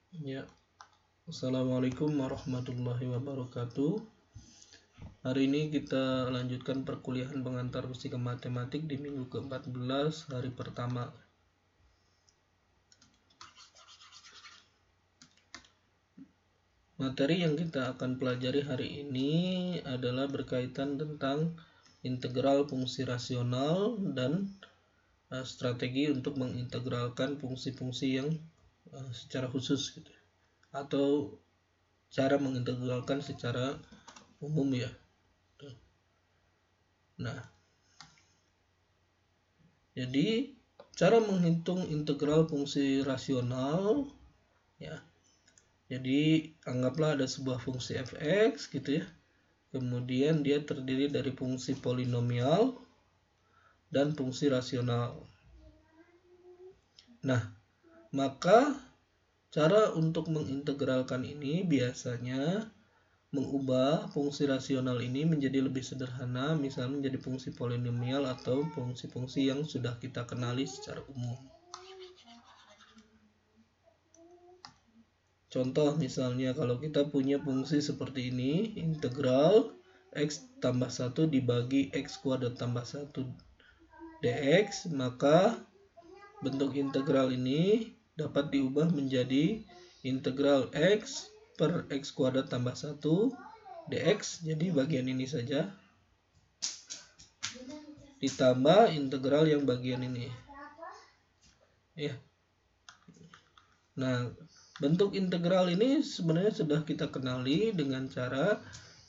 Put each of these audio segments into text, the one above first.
Ya, Assalamualaikum warahmatullahi wabarakatuh. Hari ini kita lanjutkan perkuliahan pengantar fisika matematik di minggu ke-14 hari pertama. Materi yang kita akan pelajari hari ini adalah berkaitan tentang integral fungsi rasional dan strategi untuk mengintegralkan fungsi-fungsi yang secara khusus gitu. Atau cara mengintegralkan secara umum ya. Nah, jadi cara menghitung integral fungsi rasional ya. Jadi anggaplah ada sebuah fungsi fx gitu ya. Kemudian dia terdiri dari fungsi polinomial dan fungsi rasional. Nah, maka cara untuk mengintegralkan ini biasanya mengubah fungsi rasional ini menjadi lebih sederhana, misalnya menjadi fungsi polinomial atau fungsi-fungsi yang sudah kita kenali secara umum. Contoh misalnya kalau kita punya fungsi seperti ini, integral x tambah 1 dibagi x kuadrat tambah 1 dx, maka bentuk integral ini dapat diubah menjadi integral x per x kuadrat tambah 1 dx, jadi bagian ini saja, ditambah integral yang bagian ini. Ya. Nah, bentuk integral ini sebenarnya sudah kita kenali dengan cara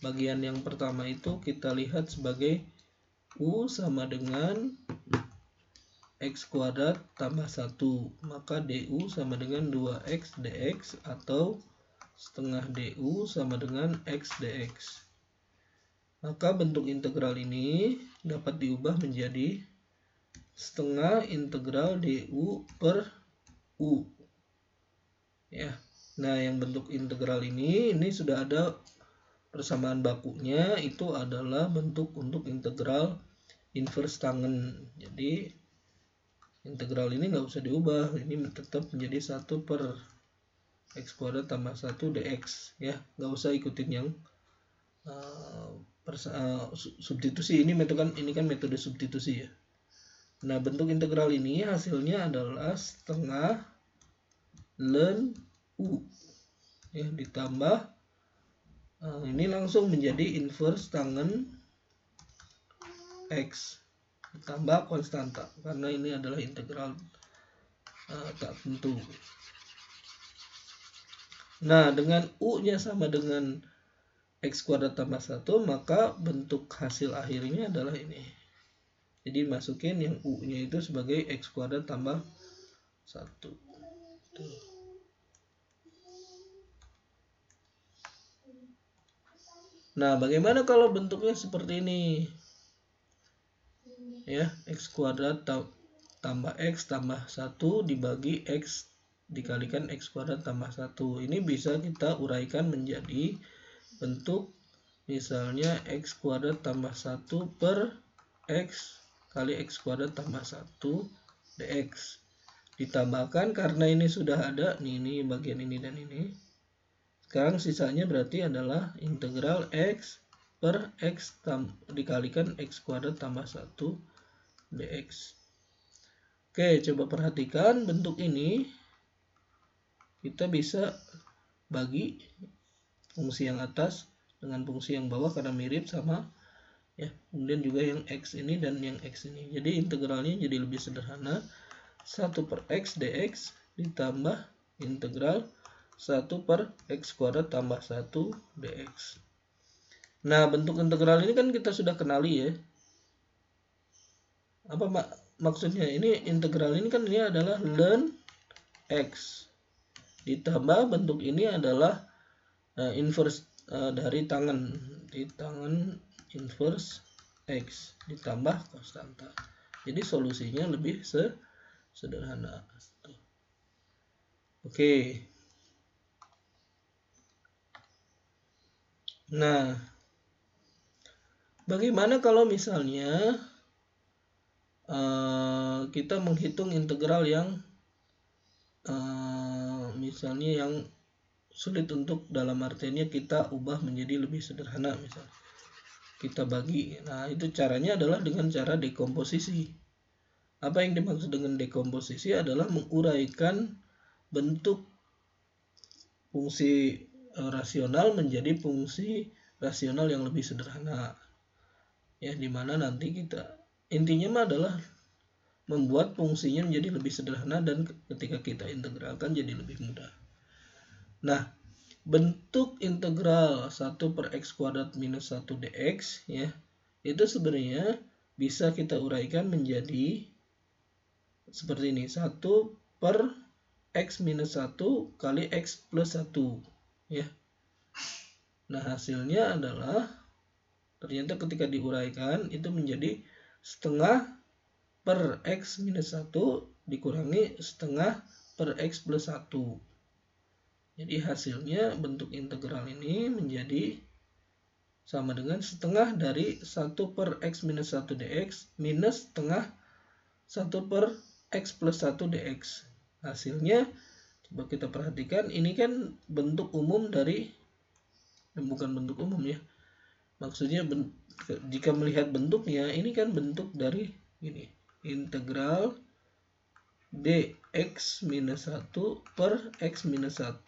bagian yang pertama itu kita lihat sebagai U sama dengan x kuadrat tambah 1. Maka du sama dengan 2x dx atau setengah du sama dengan x dx. Maka bentuk integral ini dapat diubah menjadi setengah integral du per u. Ya. Nah, yang bentuk integral ini sudah ada persamaan bakunya, itu adalah bentuk untuk integral inverse tangen. Jadi integral ini nggak usah diubah, ini tetap menjadi 1 per x kuadrat tambah 1 dx ya, nggak usah ikutin yang substitusi. Ini kan metode substitusi ya. Nah, bentuk integral ini hasilnya adalah setengah ln u ya, ditambah ini langsung menjadi inverse tangen x ditambah konstanta, karena ini adalah integral tak tentu. Nah, dengan u-nya sama dengan x kuadrat tambah 1, maka bentuk hasil akhirnya adalah ini. Jadi masukin yang u-nya itu sebagai x kuadrat tambah 1. Tuh. Nah, bagaimana kalau bentuknya seperti ini? Ya, x kuadrat tambah x tambah 1 dibagi x dikalikan x kuadrat tambah 1. Ini bisa kita uraikan menjadi bentuk misalnya x kuadrat tambah 1 per x kali x kuadrat tambah 1 dx. Ditambahkan karena ini sudah ada, ini bagian ini dan ini. Sekarang sisanya berarti adalah integral x per x dikalikan x kuadrat tambah 1 dx. Oke, coba perhatikan bentuk ini. Kita bisa bagi fungsi yang atas dengan fungsi yang bawah karena mirip sama ya. Kemudian juga yang x ini dan yang x ini. Jadi integralnya jadi lebih sederhana. 1 per x dx ditambah integral 1 per x kuadrat tambah 1 dx. Nah, bentuk integral ini kan kita sudah kenali ya. Apa maksudnya? Ini integral ini kan ini adalah ln x. Ditambah bentuk ini adalah inverse dari tangen. Di tangen inverse x ditambah konstanta. Jadi solusinya lebih sederhana. Oke. Nah, bagaimana kalau misalnya kita menghitung integral yang misalnya yang sulit untuk dalam artiannya kita ubah menjadi lebih sederhana, misalnya kita bagi. Nah, itu caranya adalah dengan cara dekomposisi. Apa yang dimaksud dengan dekomposisi adalah menguraikan bentuk fungsi rasional menjadi fungsi rasional yang lebih sederhana. Ya, dimana nanti kita intinya mah adalah membuat fungsinya menjadi lebih sederhana dan ketika kita integralkan jadi lebih mudah. Nah, bentuk integral 1 per x kuadrat minus 1 dx ya, itu sebenarnya bisa kita uraikan menjadi seperti ini, 1 per x minus 1 kali x plus 1 ya. Nah, hasilnya adalah ternyata ketika diuraikan itu menjadi setengah per x minus 1 dikurangi setengah per x plus 1. Jadi hasilnya bentuk integral ini menjadi sama dengan setengah dari 1 per x minus 1 dx minus setengah 1 per x plus 1 dx. Hasilnya coba kita perhatikan, ini kan bentuk umum dari, bukan bentuk umum ya. Maksudnya jika melihat bentuknya ini kan bentuk dari ini, integral dx minus 1 per x minus 1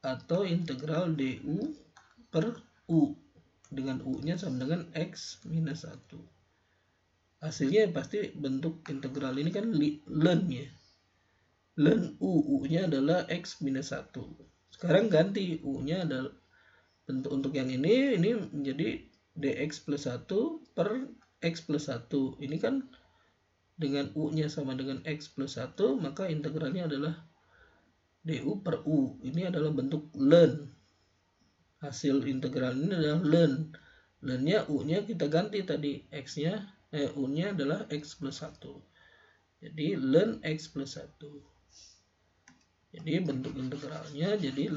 atau integral du per u dengan u-nya sama dengan x minus 1. Hasilnya pasti bentuk integral ini kan ln ya. Ln u-nya adalah x minus 1. Sekarang ganti u-nya adalah bentuk untuk yang ini menjadi dx plus 1 per x plus 1. Ini kan dengan u-nya sama dengan x plus 1, maka integralnya adalah du per u. Ini adalah bentuk ln. Hasil integral ini adalah ln. Ln-nya u-nya kita ganti tadi, x-nya u-nya adalah x plus 1. Jadi ln x plus 1. Jadi bentuk integralnya jadi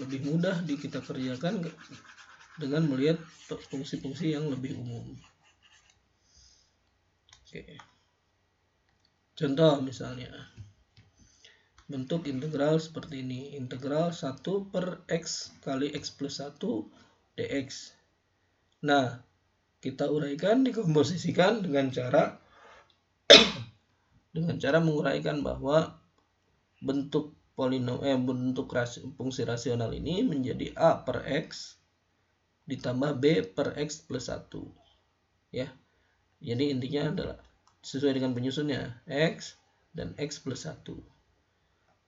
lebih mudah kita kerjakan dengan melihat fungsi-fungsi yang lebih umum. Oke. Contoh misalnya bentuk integral seperti ini, integral 1 per x kali x plus 1 dx. Nah, kita uraikan, dikomposisikan dengan cara menguraikan bahwa bentuk fungsi rasional ini menjadi a per x ditambah b per x plus 1 ya. Jadi intinya adalah sesuai dengan penyusunnya x dan x plus 1.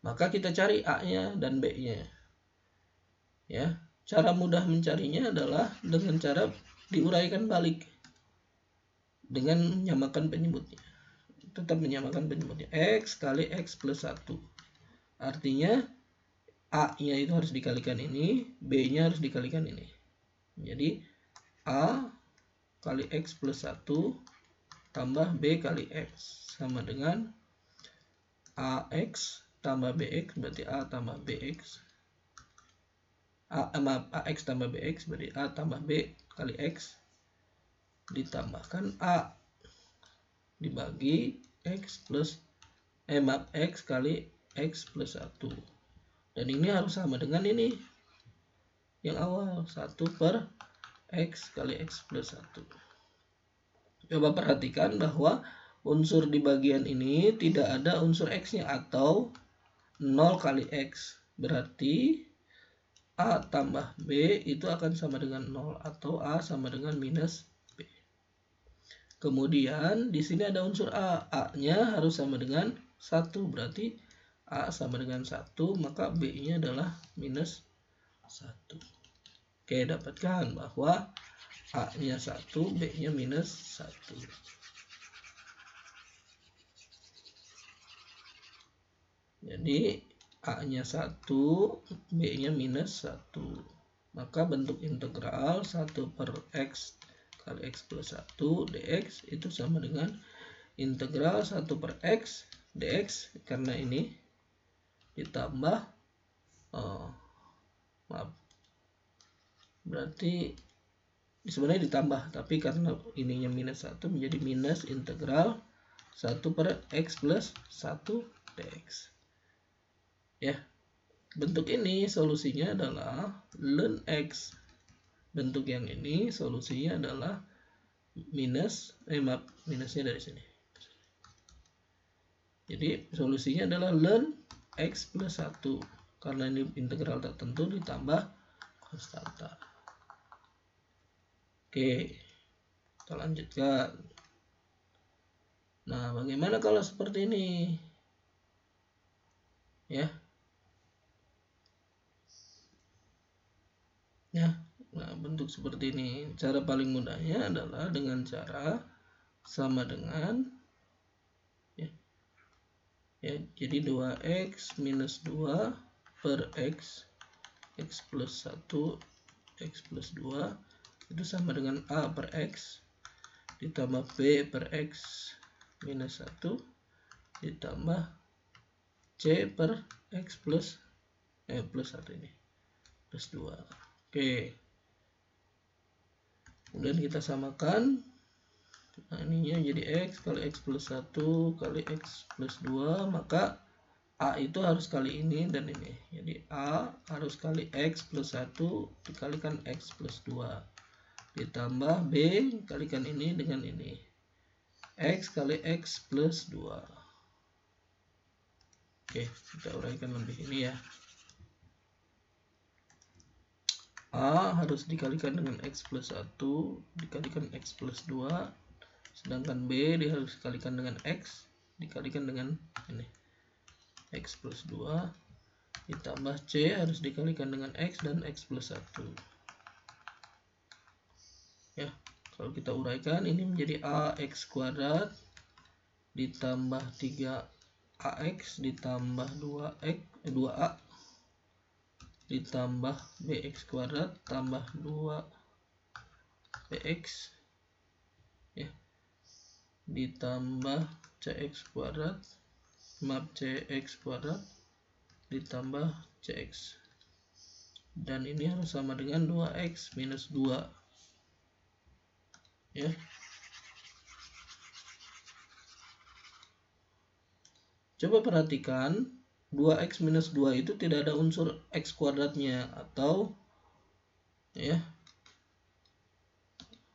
Maka kita cari a-nya dan b-nya. Ya, cara mudah mencarinya adalah dengan cara diuraikan balik dengan menyamakan penyebutnya. Tetap menyamakan penyebutnya, x kali x plus 1. Artinya a-nya itu harus dikalikan ini, b-nya harus dikalikan ini. Jadi a kali x plus 1 tambah b kali x sama dengan ax tambah bx berarti a tambah bx. ax tambah bx berarti a tambah b kali x ditambahkan a dibagi x plus x kali x plus 1. Dan ini harus sama dengan ini yang awal, 1 per x kali x plus 1. Coba perhatikan bahwa unsur di bagian ini tidak ada unsur x-nya atau 0 kali x. Berarti a tambah b itu akan sama dengan 0 atau a sama dengan minus b. Kemudian di sini ada unsur a. A-nya harus sama dengan 1. Berarti a sama dengan 1, maka b-nya adalah minus 1. Oke, dapatkan bahwa a-nya 1, b-nya minus 1. Jadi a-nya 1, b-nya minus 1. Maka bentuk integral 1 per x kali x plus 1 dx itu sama dengan integral 1 per x dx, karena ini ditambah berarti sebenarnya ditambah, tapi karena ininya minus 1 menjadi minus integral 1 per x plus 1 dx. Ya, bentuk ini solusinya adalah ln X. Bentuk yang ini solusinya adalah minusnya dari sini. Jadi solusinya adalah ln X plus 1. Karena ini integral tertentu ditambah konstanta. Oke, kita lanjutkan. Nah, bagaimana kalau seperti ini? Ya. Nah, bentuk seperti ini. Cara paling mudahnya adalah dengan cara sama dengan ya, jadi 2x minus 2 per x plus 1 x plus 2 itu sama dengan a per x ditambah b per x minus 1 ditambah c per x plus 1 ini plus 2. Oke, kemudian kita samakan. Nah, ininya jadi x kali x plus 1 kali x plus 2, maka a itu harus kali ini dan ini. Jadi a harus kali x plus 1 dikalikan x plus 2 ditambah b kalikan ini dengan ini, x kali x plus 2. Oke, kita uraikan lebih ini ya. A harus dikalikan dengan x plus 1 dikalikan x plus 2, sedangkan b dia harus dikalikan dengan x dikalikan dengan ini, x plus 2 ditambah c harus dikalikan dengan x dan x plus 1. Ya, kalau kita uraikan ini menjadi ax kuadrat ditambah 3ax ditambah 2a ditambah bx kuadrat tambah 2bx ya, ditambah cx kuadrat ditambah cx, dan ini harus sama dengan 2x minus 2 ya. Coba perhatikan 2x minus 2 itu tidak ada unsur x kuadratnya, atau ya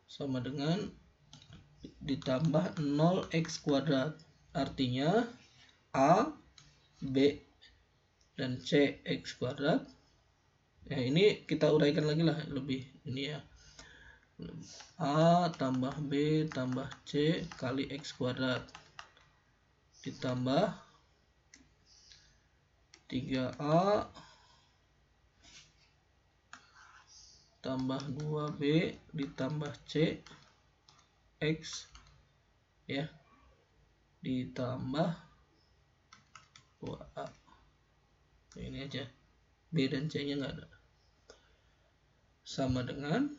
sama dengan ditambah 0x kuadrat. Artinya a, b, dan c x kuadrat. Ya, ini kita uraikan lagi lah lebih ini ya. A tambah b tambah c kali x kuadrat ditambah 3a tambah 2b ditambah c x ya ditambah 2a. Ini aja, b dan c nya nggak ada, sama dengan,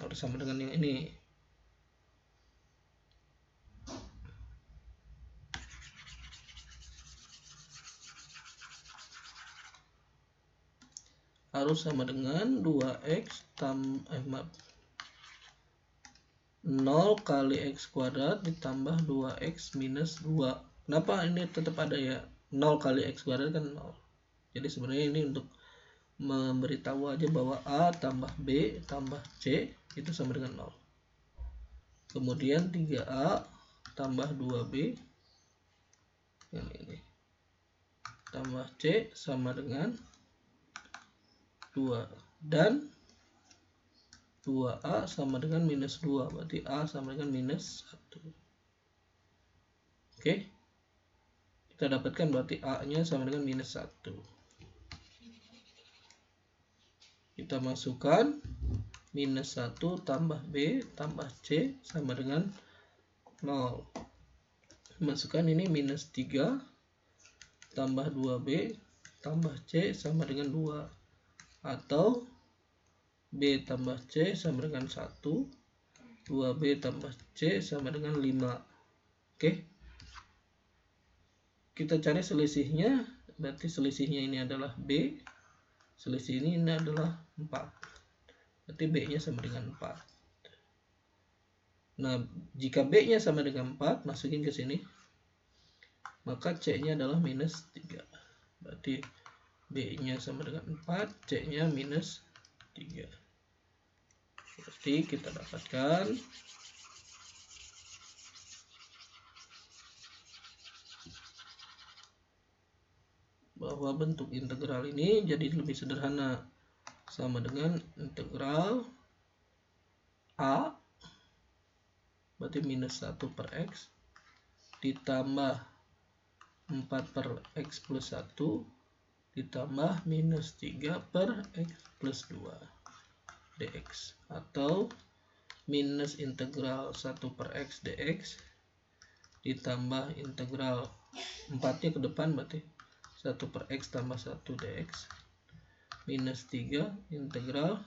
harus sama dengan yang ini. Harus sama dengan 2x 0 kali x kuadrat ditambah 2x minus 2. Kenapa ini tetap ada ya? 0 kali x kuadrat kan 0. Jadi sebenarnya ini untuk memberitahu aja bahwa a tambah b tambah c itu sama dengan 0. Kemudian 3a tambah 2b yang ini tambah c sama dengan 2, dan 2a sama dengan minus 2, berarti a sama dengan minus 1. Oke, kita dapatkan berarti a nya sama dengan minus 1. Kita masukkan minus 1 tambah b tambah c sama dengan 0. Masukkan ini minus 3 tambah 2b tambah c sama dengan 2, atau b tambah c sama dengan 1, 2b tambah c sama dengan 5. Oke, kita cari selisihnya, berarti selisihnya ini adalah b, selisih ini adalah 4, berarti b nya sama dengan 4. Nah, jika b nya sama dengan 4, masukin ke sini, maka c nya adalah minus 3. berarti B-nya sama dengan 4, C-nya minus 3. Berarti kita dapatkan bahwa bentuk integral ini jadi lebih sederhana, sama dengan integral A berarti minus 1 per X ditambah 4 per X plus 1 ditambah minus 3 per X plus 2 dx, atau minus integral 1 per X dx ditambah integral 4-nya ke depan berarti 1 per X tambah 1 dx minus 3 integral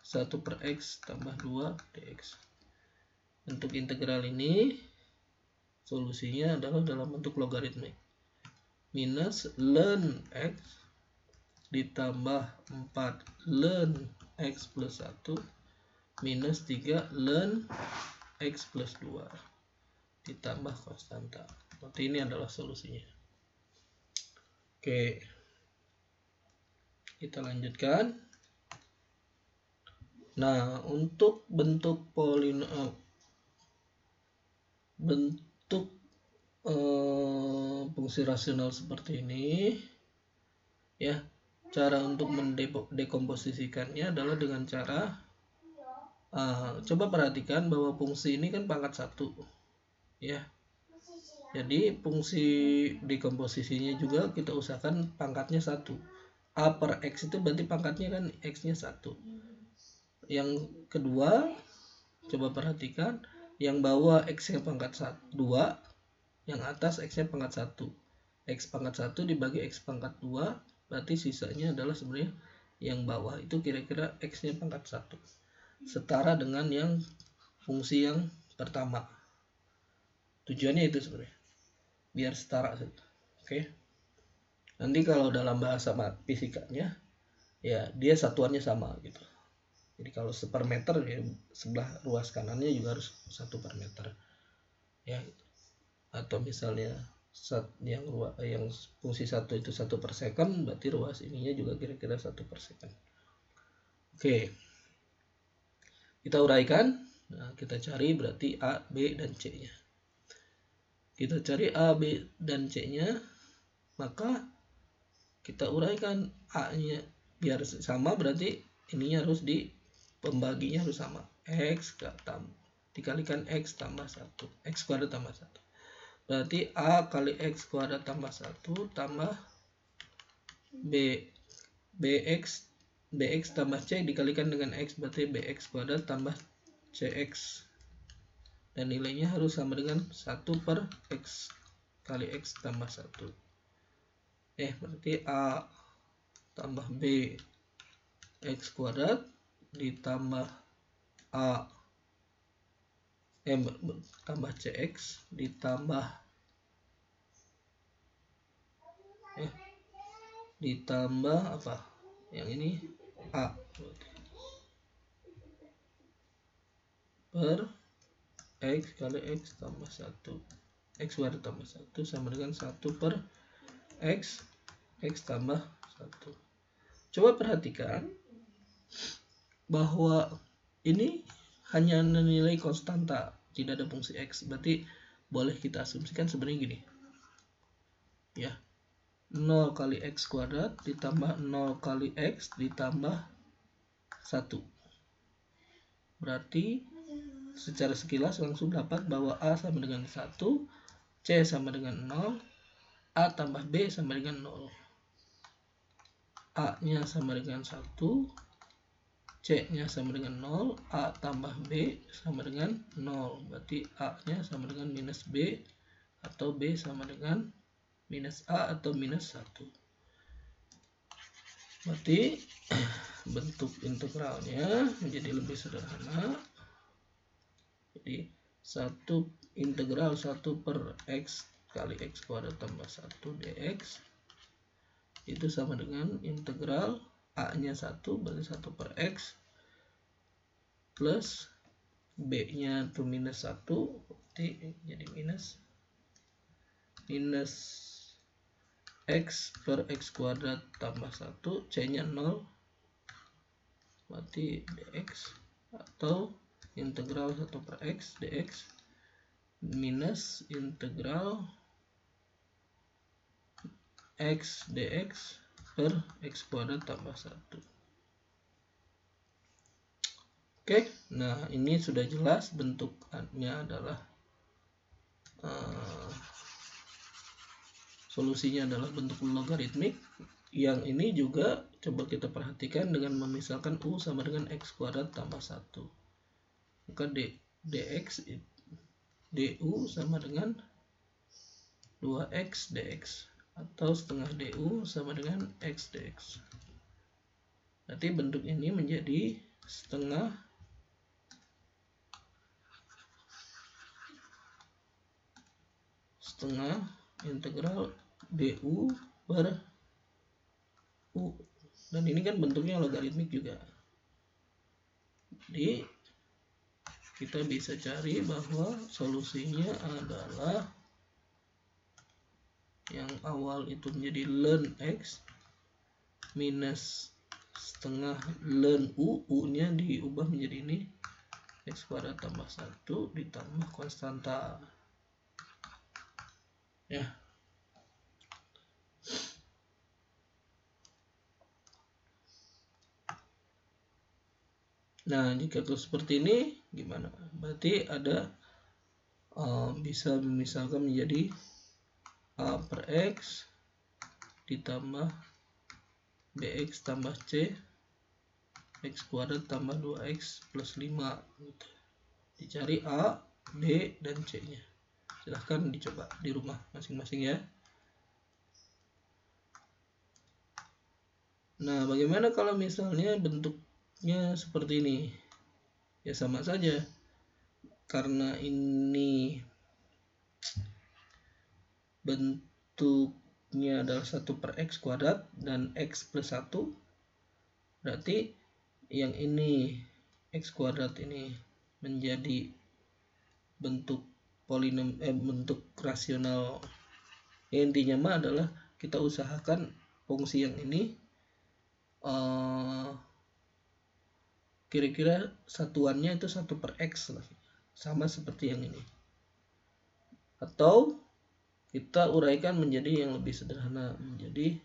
1 per X tambah 2 dx. Untuk integral ini solusinya adalah dalam bentuk logaritmik. Minus ln X ditambah 4 ln X plus 1 minus 3 ln X plus 2 ditambah konstanta. Berarti ini adalah solusinya. Oke, kita lanjutkan. Nah, untuk bentuk fungsi rasional seperti ini, ya, cara untuk mendekomposisikannya adalah dengan cara coba perhatikan bahwa fungsi ini kan pangkat 1, ya. Jadi fungsi dekomposisinya juga kita usahakan pangkatnya 1. A per X itu berarti pangkatnya kan X-nya 1. Yang kedua, coba perhatikan, yang bawah X-nya pangkat 2, yang atas X-nya pangkat 1. X pangkat 1 dibagi X pangkat 2, berarti sisanya adalah sebenarnya yang bawah itu kira-kira X-nya pangkat 1. Setara dengan yang fungsi yang pertama. Tujuannya itu sebenarnya biar setara. Oke. Nanti kalau dalam bahasa fisikanya, ya dia satuannya sama gitu. Jadi kalau sepermeter, ya sebelah ruas kanannya juga harus 1 per meter, ya. Atau misalnya yang fungsi 1 itu 1 per second, berarti ruas ininya juga kira-kira 1 per second. Oke, kita uraikan. Nah, kita cari berarti A, B, dan C-nya. Kita cari A, B, dan C-nya, maka kita uraikan A-nya biar sama, berarti ininya harus pembaginya harus sama. X dikalikan X tambah 1, X kuadrat tambah 1. Berarti A kali X kuadrat tambah 1 tambah BX tambah C dikalikan dengan X, berarti BX kuadrat tambah CX. Dan nilainya harus sama dengan 1 per X kali X tambah 1. Berarti A tambah B X kuadrat ditambah tambah CX ditambah apa? Yang ini A per X kali X tambah 1, X kuadrat tambah 1 sama dengan 1 per X tambah 1. Coba perhatikan bahwa ini hanya nilai konstanta, tidak ada fungsi X. Berarti boleh kita asumsikan sebenarnya gini, ya, 0 kali X kuadrat ditambah 0 kali X ditambah 1. Berarti secara sekilas langsung dapat bahwa A sama dengan 1, C sama dengan 0, A tambah B sama dengan 0. A-nya sama dengan 1, C-nya sama dengan 0, A tambah B sama dengan 0. Berarti A-nya sama dengan minus B, atau B sama dengan minus A atau minus 1. Berarti bentuk integralnya menjadi lebih sederhana. Jadi integral 1 per X kali X kuadrat tambah 1 dx itu sama dengan integral A-nya 1 berarti 1 per X plus B-nya itu minus 1, berarti jadi minus X per X kuadrat tambah 1, C-nya 0, berarti dx, atau integral 1 per X dx minus integral X dx per X kuadrat tambah 1. Oke, nah ini sudah jelas bentuknya adalah solusinya adalah bentuk logaritmik. Yang ini juga coba kita perhatikan dengan memisalkan U sama dengan X kuadrat tambah 1. Maka dx du sama dengan 2x dx atau setengah du sama dengan x dx. Berarti bentuk ini menjadi setengah integral du per u, dan ini kan bentuknya logaritmik juga. Jadi kita bisa cari bahwa solusinya adalah yang awal itu menjadi ln x minus setengah ln u, u-nya diubah menjadi ini x kuadrat tambah 1 ditambah konstanta. Ya. Nah, jika tuh seperti ini gimana? Berarti ada bisa misalkan menjadi a per x ditambah bx tambah c x kuadrat tambah 2x plus 5 gitu. Dicari a, b, dan c nya. Silahkan dicoba di rumah masing-masing ya. Nah, bagaimana kalau misalnya bentuknya seperti ini? Ya sama saja. Karena ini bentuknya adalah 1 per x kuadrat dan x plus 1, berarti yang ini x kuadrat ini menjadi bentuk bentuk rasional. Ya, intinya mah adalah kita usahakan fungsi yang ini kira-kira satuannya itu 1 per x lah, sama seperti yang ini. Atau kita uraikan menjadi yang lebih sederhana, menjadi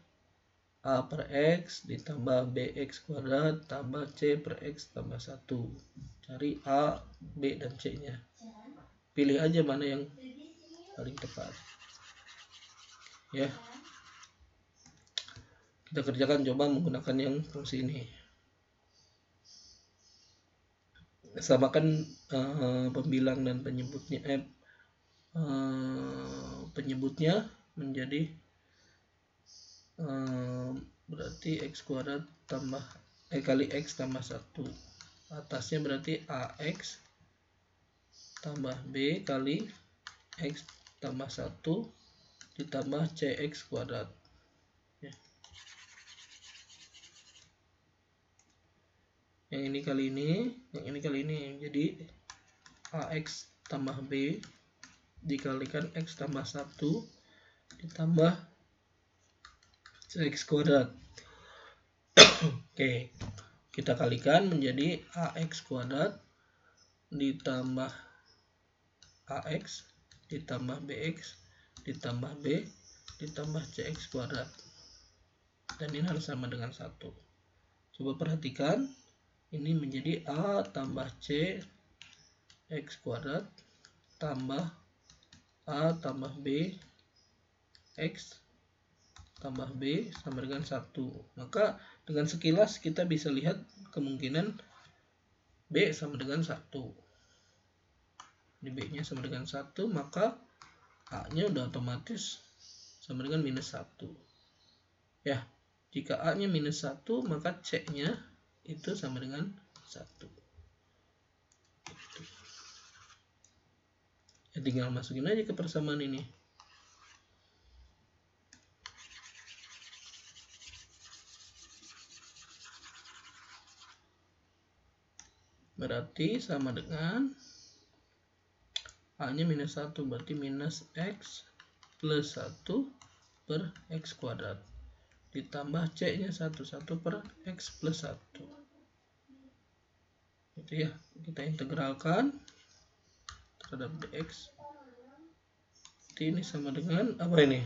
a per x ditambah bx kuadrat tambah c per x tambah 1. Cari a, b, dan c nya. Pilih aja mana yang paling tepat. Ya. Kita kerjakan coba menggunakan yang fungsi ini. Samakan pembilang dan penyebutnya menjadi berarti x kuadrat tambah kali x tambah 1. Atasnya berarti ax tambah b kali x tambah 1 ditambah cx kuadrat. Ya. Yang ini kali ini, yang ini kali ini. Jadi ax tambah b dikalikan x tambah 1 ditambah cx kuadrat. Oke, kita kalikan menjadi ax kuadrat ditambah ax ditambah bx ditambah b ditambah cx kuadrat, dan ini harus sama dengan 1. Coba perhatikan, ini menjadi a tambah c x kuadrat tambah a tambah b x tambah b sama dengan 1. Maka dengan sekilas kita bisa lihat kemungkinan b sama dengan 1. Ini b nya sama dengan 1, maka a nya udah otomatis sama dengan minus 1. Ya, jika a nya minus 1, maka c nya itu sama dengan 1. Ya, tinggal masukin aja ke persamaan ini. Berarti sama dengan a nya minus 1, berarti minus x plus 1 per X kuadrat ditambah C-nya 1 per X plus 1. Itu ya, kita integralkan terhadap dx. Jadi ini sama dengan apa ini?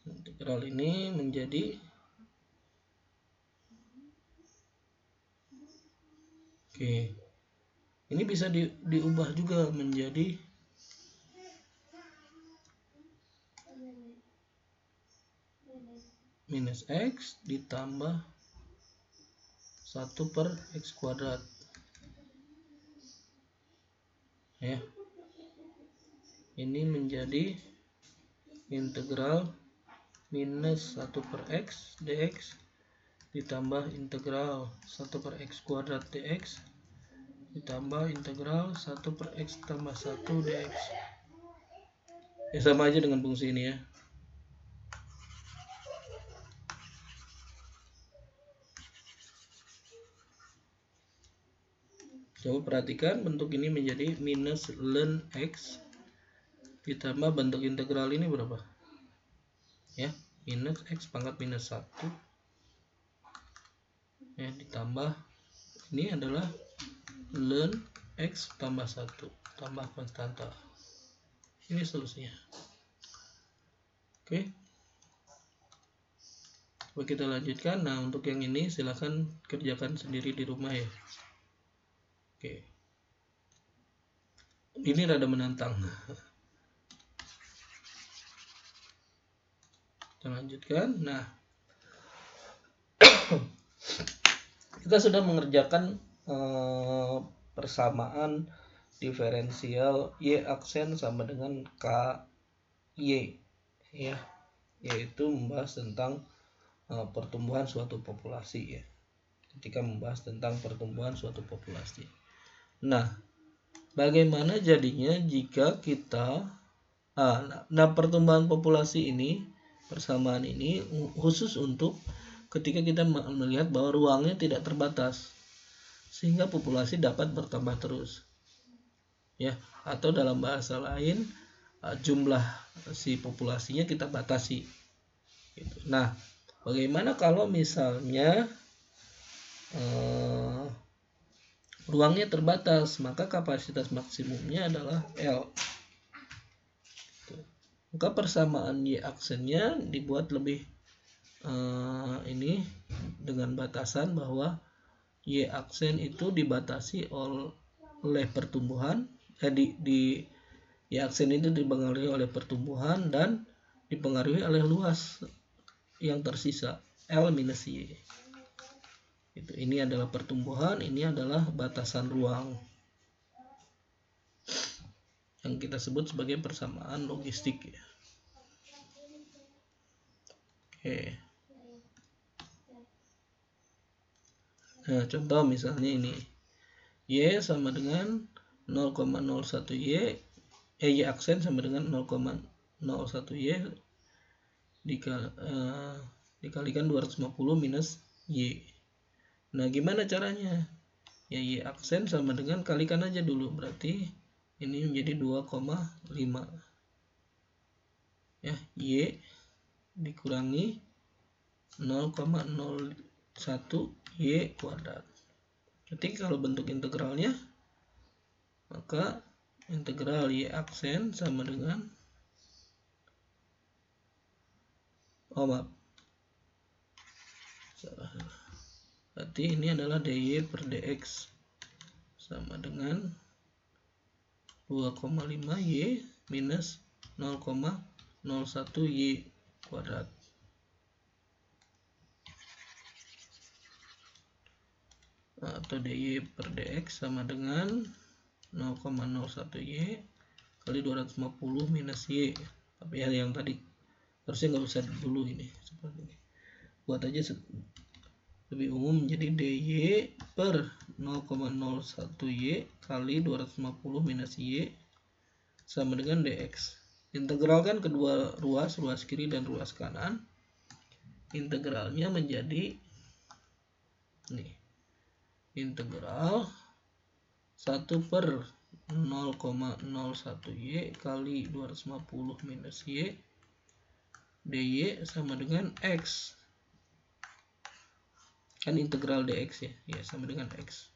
Integral ini menjadi ini bisa diubah juga menjadi minus X ditambah 1 per X kuadrat ya. Ini menjadi integral minus 1 per X dx ditambah integral 1 per X kuadrat dx ditambah integral 1 per X tambah 1 dx. Ya, sama aja dengan fungsi ini ya. Coba perhatikan bentuk ini menjadi minus ln X ditambah bentuk integral ini berapa? Ya, minus X pangkat minus 1 ya, ditambah ini adalah ln X tambah 1 tambah konstanta. Ini solusinya. Oke. Coba kita lanjutkan. Nah, untuk yang ini silahkan kerjakan sendiri di rumah ya. Oke. Ini rada menantang. Kita lanjutkan. Nah, kita sudah mengerjakan persamaan diferensial Y aksen sama dengan KY ya, yaitu membahas tentang pertumbuhan suatu populasi ya. Ketika membahas tentang pertumbuhan suatu populasi. Nah, bagaimana jadinya jika kita pertumbuhan populasi ini, persamaan ini khusus untuk ketika kita melihat bahwa ruangnya tidak terbatas sehingga populasi dapat bertambah terus ya, atau dalam bahasa lain jumlah si populasinya kita batasi gitu. Nah, bagaimana kalau misalnya ruangnya terbatas, maka kapasitas maksimumnya adalah L. Maka persamaan Y aksennya dibuat lebih ini dengan batasan bahwa Y aksen itu dibatasi oleh pertumbuhan, Y aksen itu dipengaruhi oleh pertumbuhan dan dipengaruhi oleh luas yang tersisa L minus Y. Ini adalah pertumbuhan, ini adalah batasan ruang yang kita sebut sebagai persamaan logistik ya. Oke. Nah, contoh misalnya ini Y sama dengan 0,01 Y, Y aksen sama dengan 0,01 Y dikalikan 250 minus Y. Nah, gimana caranya? Ya, Y aksen sama dengan kalikan aja dulu, berarti ini menjadi 2,5 ya, Y dikurangi 0,01 Y kuadrat. Ketika kalau bentuk integralnya, maka integral Y aksen sama dengan berarti ini adalah dy per dx sama dengan 2,5 Y minus 0,01 Y kuadrat. Atau dy per dx sama dengan 0,01 Y kali 250 minus Y. Tapi yang tadi harusnya nggak usah dulu ini, seperti ini. Buat aja lebih umum menjadi dy per 0,01 Y kali 250 minus Y sama dengan dx. Integralkan kedua ruas kiri dan ruas kanan. Integralnya menjadi nih, integral 1 per 0,01Y kali 250 minus Y dy sama dengan X. Kan integral dx ya, sama dengan X.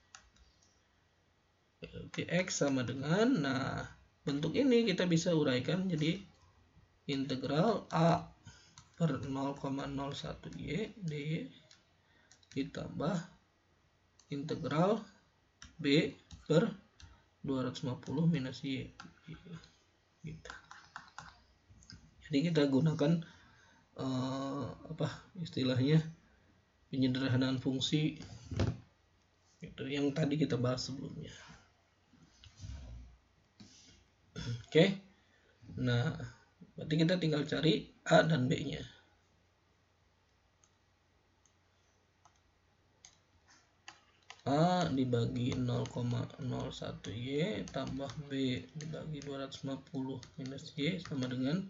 Berarti X sama dengan, nah bentuk ini kita bisa uraikan jadi integral A per 0,01Y dy ditambah integral B per 250 minus Y gitu. Jadi kita gunakan istilahnya penyederhanaan fungsi gitu, yang tadi kita bahas sebelumnya. Oke. Nah, berarti kita tinggal cari A dan B-nya. A dibagi 0,01Y tambah B dibagi 250 minus Y sama dengan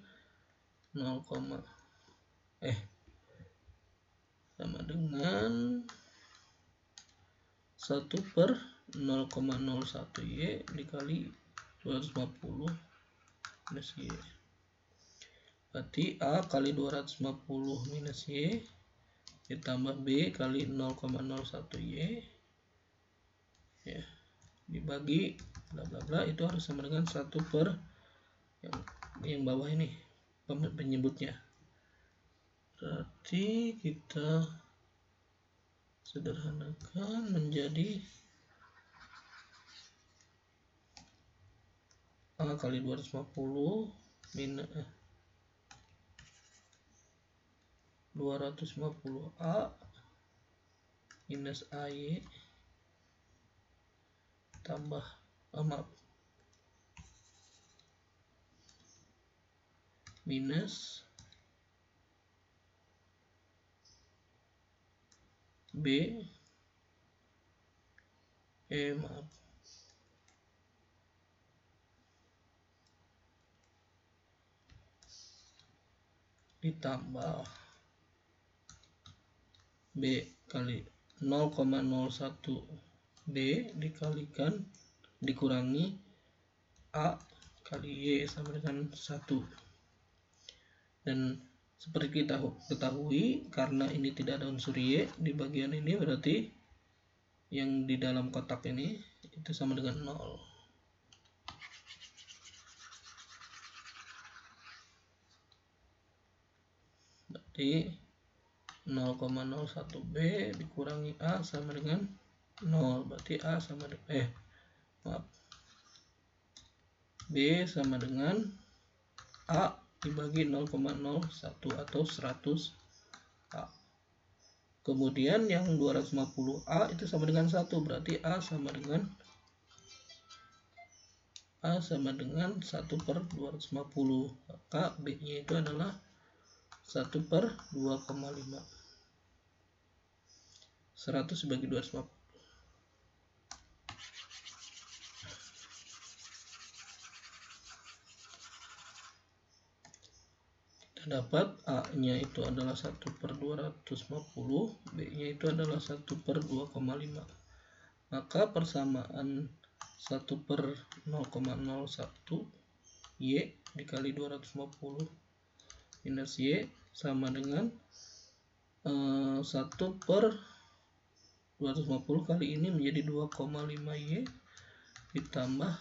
1 per 0,01Y dikali 250 minus Y. Berarti A kali 250 minus Y ditambah B kali 0,01Y ya, dibagi bla bla bla, itu harus sama dengan 1 per yang bawah ini penyebutnya. Berarti kita sederhanakan menjadi A kali 250 minus 250A minus AY tambah minus B ditambah B kali 0,01B dikurangi A kali Y sama dengan 1. Dan seperti kita ketahui, karena ini tidak ada unsur Y di bagian ini, berarti yang di dalam kotak ini itu sama dengan 0. Berarti 0,01B dikurangi A sama dengan 0. Berarti A sama dengan B sama dengan A dibagi 0,01 atau 100 A. Kemudian yang 250A itu sama dengan 1, berarti A sama dengan 1 per 250. Maka B-nya itu adalah 1 per 2,5. 100 bagi 250. Kita dapat A-nya itu adalah 1 per 250, B-nya itu adalah 1 per 2,5. Maka persamaan 1 per 0,01 Y dikali 250 minus Y sama dengan 1 per 250 kali ini menjadi 2,5Y ditambah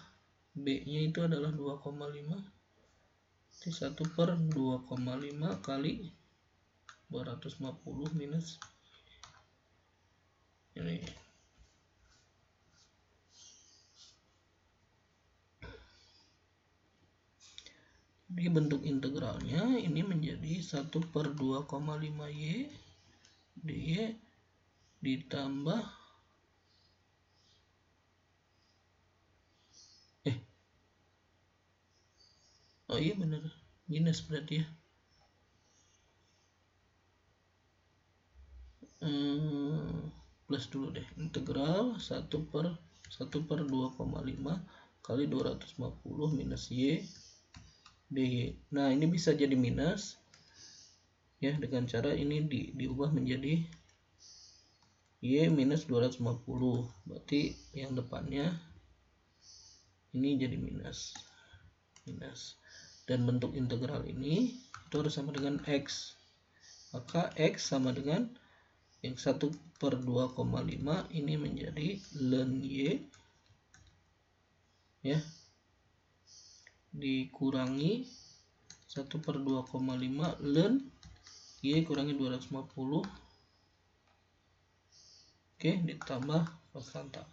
B-nya itu adalah 2,5. 1 per 2,5 kali 250 minus ini. Jadi bentuk integralnya ini menjadi 1 per 2,5Y dy ditambah oh iya bener, minus berarti ya. Plus dulu deh, integral 1 per 2,5 kali 250 minus Y dy. Nah ini bisa jadi minus ya, dengan cara ini diubah menjadi Y minus 250. Berarti yang depannya ini jadi minus. Dan bentuk integral ini itu harus sama dengan X. Maka X sama dengan yang 1/2,5 ini menjadi ln Y ya, dikurangi 1/2,5 ln Y kurangi 250. Oke, ditambah konstanta.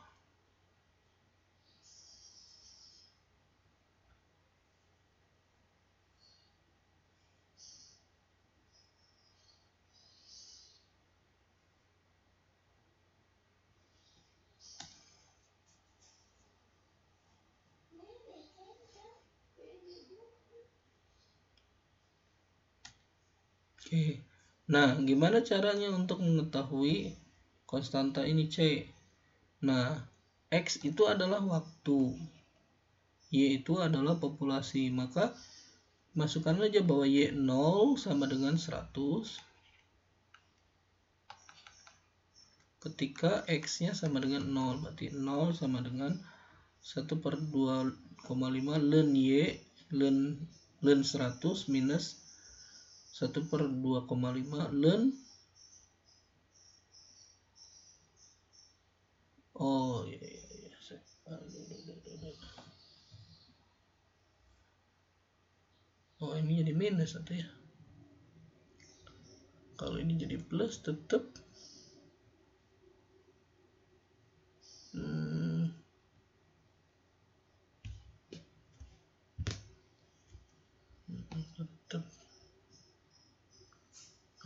Oke. Nah, gimana caranya untuk mengetahui konstanta ini C? Nah, X itu adalah waktu, Y itu adalah populasi. Maka masukkan aja bahwa Y0 sama dengan 100 ketika X-nya sama dengan 0. Berarti 0 sama dengan 1/2,5 ln Y ln 100 minus 1/2,5 ln ini jadi minus atau ya. Kalau ini jadi plus tetap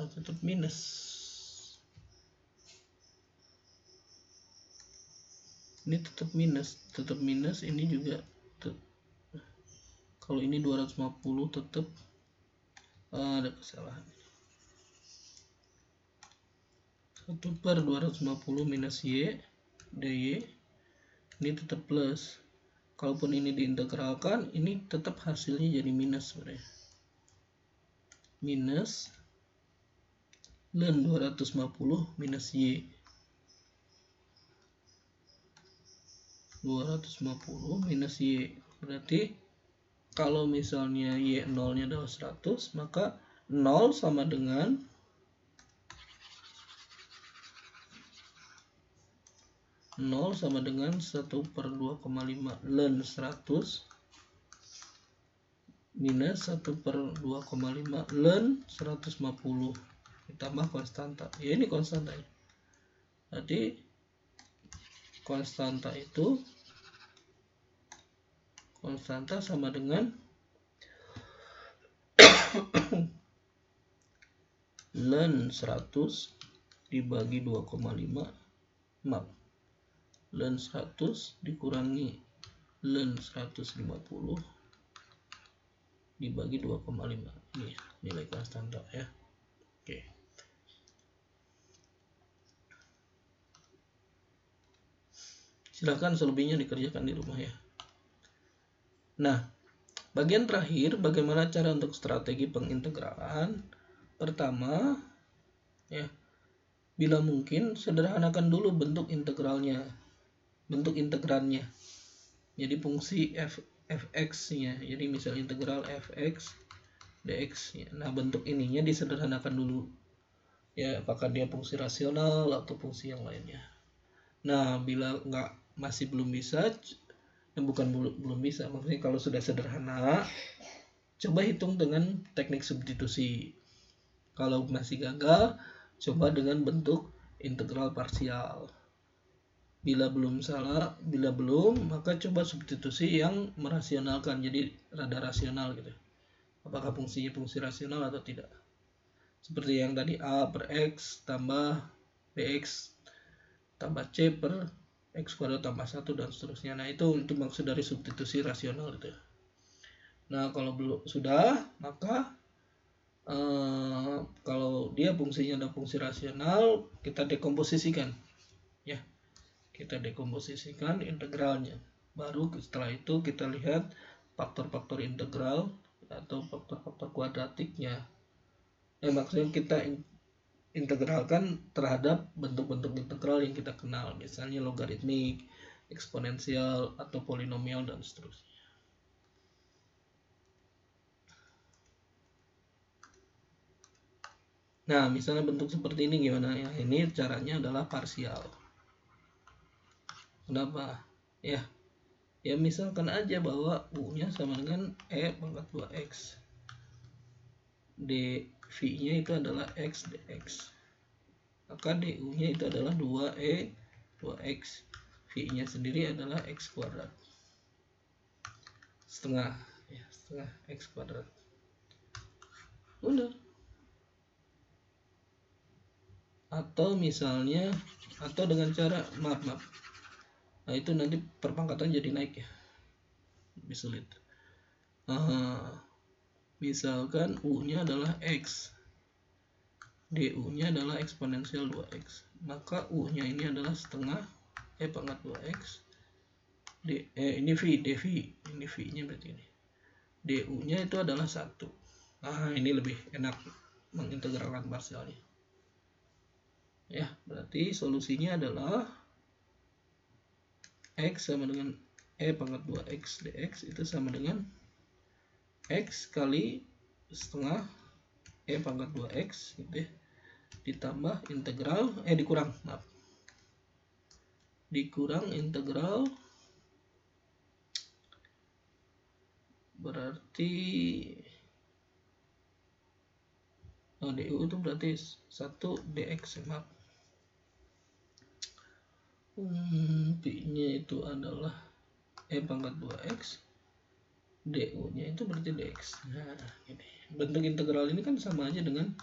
tetap minus. Ini tetap minus, ini juga kalau ini 250 tetap ada kesalahan. 1/250 minus Y dy ini tetap plus. Kalaupun ini diintegralkan, ini tetap hasilnya jadi minus sebenarnya. Minus ln 250 minus Y. 250 minus Y. Berarti kalau misalnya Y0 nya adalah 100, maka 0 sama dengan 1/2,5 ln 100 minus 1/2,5 ln 150 ditambah konstanta. Ya, ini konstanta. Jadi konstanta itu sama dengan ln 100 dibagi 2,5 ln 100 dikurangi ln 150 dibagi 2,5. Ini nilai konstanta ya. Oke. Silakan selebihnya dikerjakan di rumah ya. Nah, bagian terakhir, bagaimana cara untuk strategi pengintegralan? Pertama, ya, bila mungkin sederhanakan dulu bentuk integralnya, bentuk integrannya. Jadi fungsi fx-nya. Jadi misal integral fx dx. Nah, bentuk ininya disederhanakan dulu. Ya, apakah dia fungsi rasional atau fungsi yang lainnya. Nah, bila masih belum bisa, belum bisa, maksudnya kalau sudah sederhana, coba hitung dengan teknik substitusi. Kalau masih gagal, coba dengan bentuk integral parsial. Bila belum, maka coba substitusi yang merasionalkan, jadi rada rasional gitu. Apakah fungsinya fungsi rasional atau tidak. Seperti yang tadi, A per X tambah BX tambah C per X kuadrat tambah 1 dan seterusnya. Nah, itu maksud dari substitusi rasional itu. Nah, kalau belum sudah, maka kalau dia fungsinya ada fungsi rasional, kita dekomposisikan. Ya, kita dekomposisikan integralnya. Baru setelah itu kita lihat faktor-faktor integral atau faktor-faktor kuadratiknya. Maksudnya kita integralkan terhadap bentuk-bentuk integral yang kita kenal, misalnya logaritmik, eksponensial atau polinomial dan seterusnya. Nah, misalnya bentuk seperti ini gimana ya? Ini caranya adalah parsial. Kenapa? Ya, misalkan aja bahwa U-nya sama dengan E pangkat 2X. dV-nya itu adalah X dx. Maka du-nya itu adalah 2E 2X. V-nya sendiri adalah X kuadrat. Setengah X kuadrat. Udah. Atau misalnya, atau dengan cara maaf. Nah, itu nanti perpangkatan jadi naik ya. Lebih sulit. Misalkan U-nya adalah X. Du-nya adalah eksponensial 2X. Maka U-nya ini adalah setengah E pangkat 2X. Ini V, dV. Ini V-nya berarti ini. Du-nya itu adalah 1. Ini lebih enak mengintegralkan parsialnya. Ya, berarti solusinya adalah X sama dengan E pangkat 2X dx itu sama dengan X kali setengah E pangkat 2X gitu ya, ditambah integral, dikurang integral, berarti du itu berarti 1 dx, P-nya itu adalah E pangkat 2X, du-nya itu berarti dx. Nah, ini bentuk integral ini kan sama aja dengan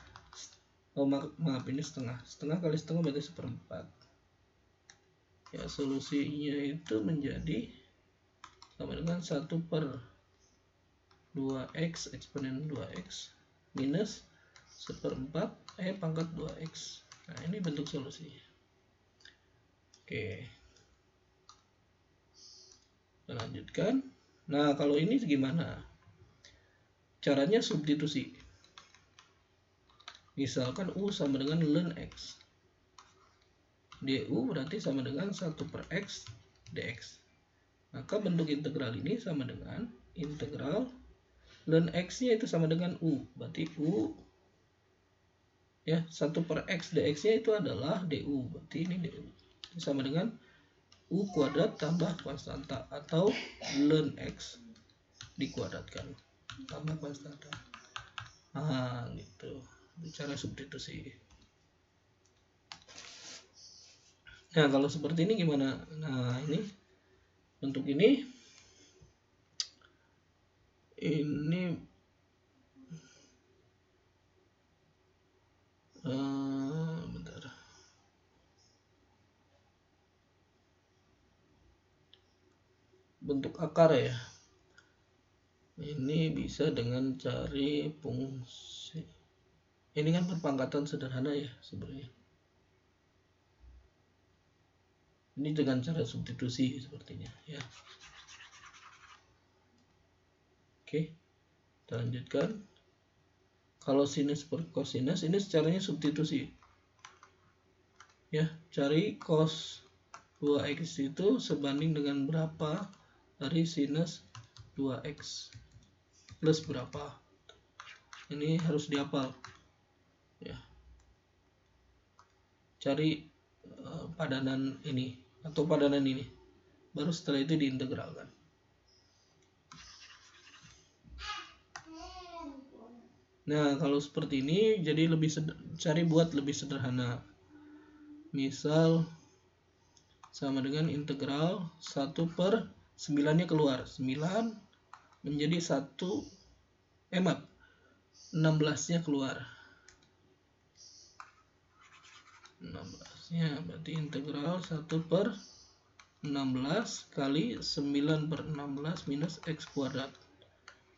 ini setengah kali setengah berarti 1/4. Ya, solusinya itu menjadi sama dengan 1/2x eksponen 2x minus 1/4 E pangkat 2x. Nah, ini bentuk solusinya. Oke, kita lanjutkan. Nah, kalau ini gimana? Caranya substitusi. Misalkan U sama dengan ln X. Du berarti sama dengan 1/X dx. Maka bentuk integral ini sama dengan integral ln X-nya itu sama dengan U. Berarti U ya 1/X dx-nya itu adalah du. Berarti ini du. Sama dengan U kuadrat tambah konstanta atau ln X dikuadratkan tambah konstanta. Gitu. Cara substitusi. Nah, kalau seperti ini gimana? Nah, ini bentuk ini bentar. Bentuk akar ya. Ini bisa dengan cari fungsi. Ini kan perpangkatan sederhana ya sebenarnya. Ini dengan cara substitusi sepertinya ya. Oke, kita lanjutkan. Kalau sinus per kosinus ini caranya substitusi. Ya, cari cos 2x itu sebanding dengan berapa dari sinus 2x plus berapa. Ini harus dihafal. Ya. Cari padanan ini atau padanan ini. Baru setelah itu diintegralkan. Nah, kalau seperti ini jadi cari buat lebih sederhana. Misal sama dengan integral 1/9-nya keluar. 9 menjadi 16-nya keluar. 16-nya berarti integral 1/16 kali 9/16 minus X kuadrat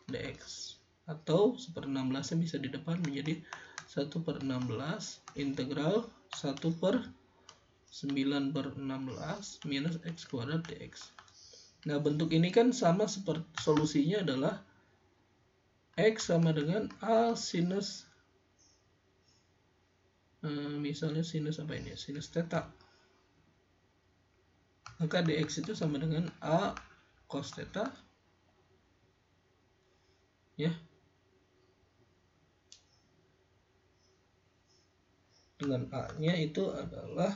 dx. Atau 1/16-nya bisa di depan menjadi 1/16 integral 1/9/16 minus X kuadrat dx. Nah, bentuk ini kan sama seperti solusinya adalah X sama dengan A sinus misalnya sinus apa ini? Sinus theta. maka dx itu sama dengan a cos theta ya, dengan a-nya itu adalah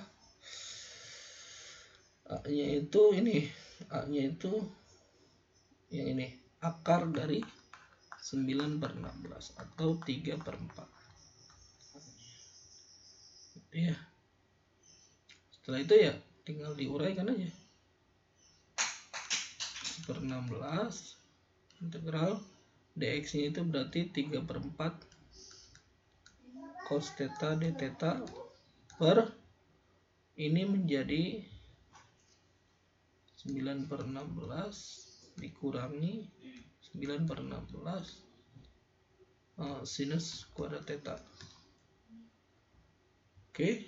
a-nya itu ini, a-nya itu yang ini, akar dari 9/16 atau 3/4 ya. Setelah itu ya tinggal diuraikan aja. 1/16 integral dx nya itu berarti 3/4 cos theta d theta per ini menjadi 9/16 dikurangi 9/16 sinus kuadrat theta. Oke.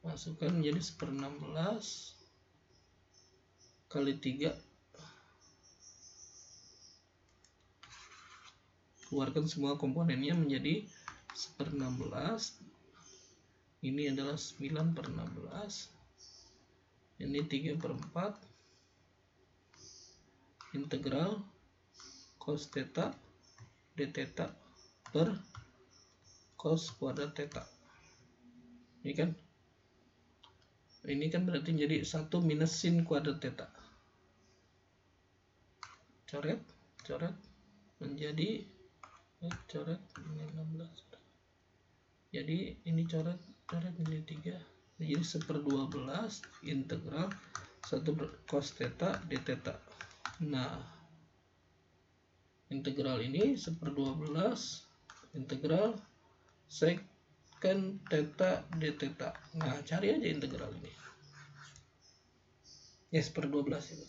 Masukkan menjadi 1/16 kali 3, keluarkan semua komponennya menjadi 1/16. Ini adalah 9/16, ini 3/4 integral cos theta d theta per cos kuadrat theta. Ini kan berarti jadi 1 minus sin kuadrat theta. Coret menjadi coret ini 16. Jadi ini coret menjadi 3. Jadi 1/12 integral 1 cos theta d theta. Nah, integral ini 1/12 integral sec theta d theta. Nah, cari aja integral ini. Ya, 1/12 ya.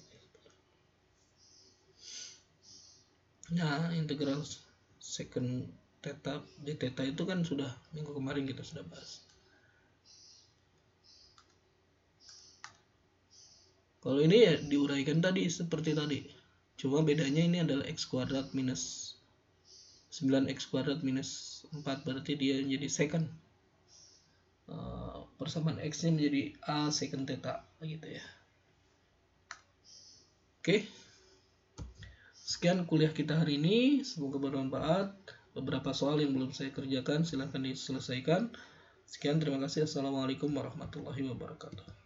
Nah, integral secant theta d theta itu kan sudah minggu kemarin kita sudah bahas. Kalau ini ya diuraikan tadi seperti tadi. Cuma bedanya ini adalah x kuadrat minus 9x kuadrat minus 4, berarti dia jadi secant. Persamaan x nya menjadi a secant theta gitu ya. Oke. Sekian kuliah kita hari ini, semoga bermanfaat. Beberapa soal yang belum saya kerjakan silahkan diselesaikan. Sekian, terima kasih. Assalamualaikum warahmatullahi wabarakatuh.